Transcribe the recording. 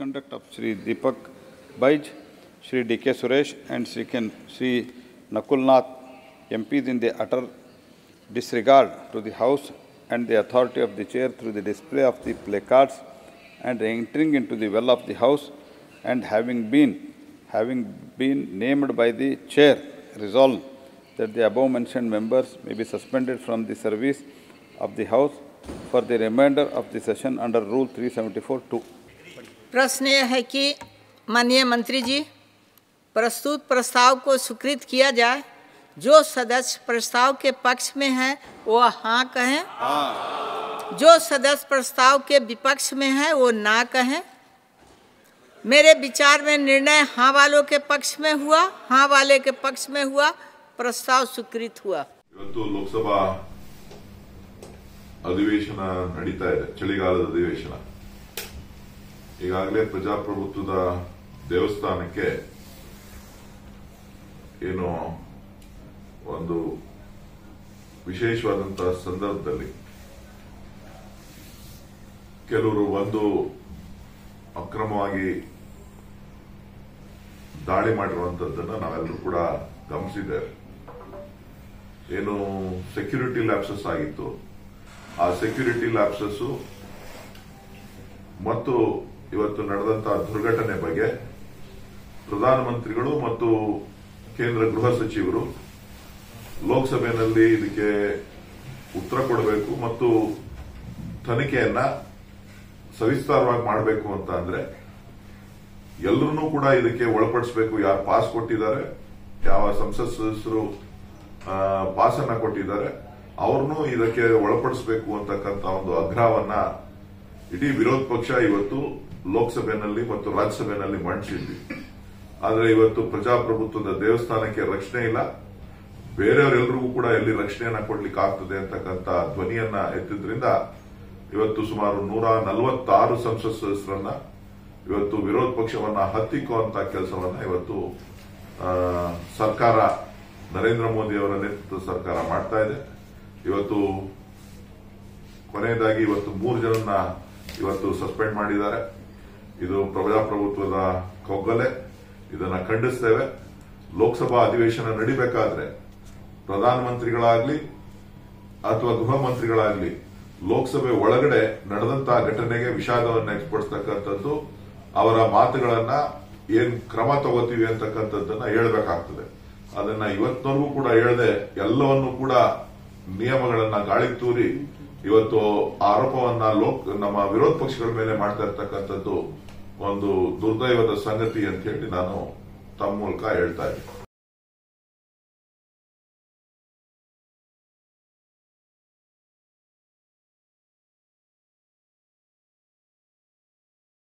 misconduct of Sri Deepak Baij, Sri D.K. Suresh and Sri Nakul Nath, MPs in the utter disregard to the House and the authority of the Chair through the display of the placards and entering into the well of the House, and having been named by the Chair, resolved that the above mentioned members may be suspended from the service of the House for the remainder of the session under Rule 374(2). प्रश्न यह है कि माननीय मंत्री जी, प्रस्तुत प्रस्ताव को स्वीकृत किया जाए। जो सदस्य प्रस्ताव के पक्ष में हैं वो हाँ कहें, जो सदस्य प्रस्ताव के विपक्ष में हैं वो ना कहें। मेरे विचार में निर्णय हाँ वालों के पक्ष में हुआ, हाँ वाले के पक्ष में हुआ, प्रस्ताव स्वीकृत हुआ। लोकसभा अधिवेशन ನಡೀತಾ ಇದೆ, ಚಳಿಗಾಲದ ಅಧಿವೇಶನ. ಈಗಾಗಲೇ ಪ್ರಜಾಪ್ರಭುತ್ವದ ದೇವಸ್ಥಾನಕ್ಕೆ ಏನು ಒಂದು ವಿಶೇಷವಾದಂತಹ ಸಂದರ್ಭದಲ್ಲಿ ಕೆಲವರು ಒಂದು ಅಕ್ರಮವಾಗಿ ದಾಳಿ ಮಾಡಿರುವಂತದ್ದನ್ನ ನಾವೆಲ್ಲರೂ ಕೂಡ ಗಮನಿಸಿದ್ದೇವೆ. ಏನು ಸೆಕ್ಯೂರಿಟಿ ಲ್ಯಾಪ್ಸಸ್ ಆಗಿತ್ತು, ಆ ಸೆಕ್ಯೂರಿಟಿ ಲ್ಯಾಪ್ಸಸ್ ಮತ್ತು ಇವತ್ತು ನಡೆದಂತಹ ದುರ್ಘಟನೆ ಬಗ್ಗೆ ಪ್ರಧಾನಮಂತ್ರಿಗಳು ಮತ್ತು ಕೇಂದ್ರ ಗೃಹ ಸಚಿವರು ಲೋಕಸಭೆಯಲ್ಲಿ ಇದಕ್ಕೆ ಉತ್ತರ ಕೊಡಬೇಕು ಮತ್ತು ತನಿಖೆಯನ್ನ ಸವಿಸ್ತಾರವಾಗಿ ಮಾಡಬೇಕು ಅಂತ ಅಂದ್ರೆ ಎಲ್ಲರನ್ನೂ ಕೂಡ ಇದಕ್ಕೆ ಒಳಪಡಿಸಬೇಕು. ಯಾರು ಪಾಸ್ ಕೊಟ್ಟಿದ್ದಾರೆ, ಯಾವ ಸಂಸತ್ ಸದಸ್ಯರು ಪಾಸ್ ಅನ್ನ ಕೊಟ್ಟಿದ್ದಾರೆ, ಅವ್ರನ್ನೂ ಇದಕ್ಕೆ ಒಳಪಡಿಸಬೇಕು ಅಂತಕ್ಕಂಥ ಒಂದು ಆಗ್ರಹವನ್ನ ಇಡೀ ವಿರೋಧ ಪಕ್ಷ ಇವತ್ತು ಲೋಕಸಭೆಯಲ್ಲಿ ಮತ್ತು ರಾಜ್ಯಸಭೆಯಲ್ಲಿ ಮಂಡಿಸಿದ್ವಿ. ಆದ್ರೆ ಇವತ್ತು ಪ್ರಜಾಪ್ರಭುತ್ವದ ದೇವಸ್ಥಾನಕ್ಕೆ ರಕ್ಷಣೆ ಇಲ್ಲ, ಬೇರೆಯವರೆಲ್ಲರಿಗೂ ಕೂಡ ಎಲ್ಲಿ ರಕ್ಷಣೆಯನ್ನ ಕೊಡ್ಲಿಕ್ಕೆ ಆಗ್ತದೆ ಅಂತಕ್ಕಂಥ ಧ್ವನಿಯನ್ನ ಎತ್ತಿದ್ರಿಂದ ಇವತ್ತು ಸುಮಾರು 146 ಸಂಸತ್ ಸದಸ್ಯರನ್ನ ಇವತ್ತು ವಿರೋಧ ಪಕ್ಷವನ್ನ ಹತ್ತಿಕ್ಕುವಂತ ಕೆಲಸವನ್ನ ಇವತ್ತು ಸರ್ಕಾರ, ನರೇಂದ್ರ ಮೋದಿ ಅವರ ನೇತೃತ್ವದ ಸರ್ಕಾರ ಮಾಡ್ತಾ ಇದೆ. ಇವತ್ತು ಕೊನೆಯದಾಗಿ ಇವತ್ತು 3 ಜನನ್ನ ಇವತ್ತು ಸಸ್ಪೆಂಡ್ ಮಾಡಿದ್ದಾರೆ. ಇದು ಪ್ರಜಾಪ್ರಭುತ್ವದ ಕಗ್ಗೊಲೆ, ಇದನ್ನ ಖಂಡಿಸ್ತೇವೆ. ಲೋಕಸಭಾ ಅಧಿವೇಶನ ನಡಿಬೇಕಾದ್ರೆ ಪ್ರಧಾನಮಂತ್ರಿಗಳಾಗ್ಲಿ ಅಥವಾ ಗೃಹ ಮಂತ್ರಿಗಳಾಗ್ಲಿ ಲೋಕಸಭೆ ಒಳಗಡೆ ನಡೆದಂತಹ ಘಟನೆಗೆ ವಿಷಾದವನ್ನು ವ್ಯಕ್ತಪಡಿಸತಕ್ಕಂಥದ್ದು, ಅವರ ಮಾತುಗಳನ್ನ ಏನ್ ಕ್ರಮ ತಗೋತೀವಿ ಅಂತಕ್ಕಂಥದ್ದನ್ನ ಹೇಳಬೇಕಾಗ್ತದೆ. ಅದನ್ನ ಇವತ್ತಿನವರೆಗೂ ಕೂಡ ಹೇಳದೆ ಎಲ್ಲವನ್ನೂ ಕೂಡ ನಿಯಮಗಳನ್ನ ಗಾಳಿ ತೂರಿ ಇವತ್ತು ಆರೋಪವನ್ನ ನಮ್ಮ ವಿರೋಧ ಪಕ್ಷಗಳ ಮೇಲೆ ಮಾಡ್ತಾ ಇರ್ತಕ್ಕಂಥದ್ದು ಒಂದು ದುರ್ದೈವದ ಸಂಗತಿ ಅಂತ ಹೇಳಿ ನಾನು ತಮ್ಮ ಮೂಲಕ ಹೇಳ್ತಾ ಇದ್ದೀನಿ.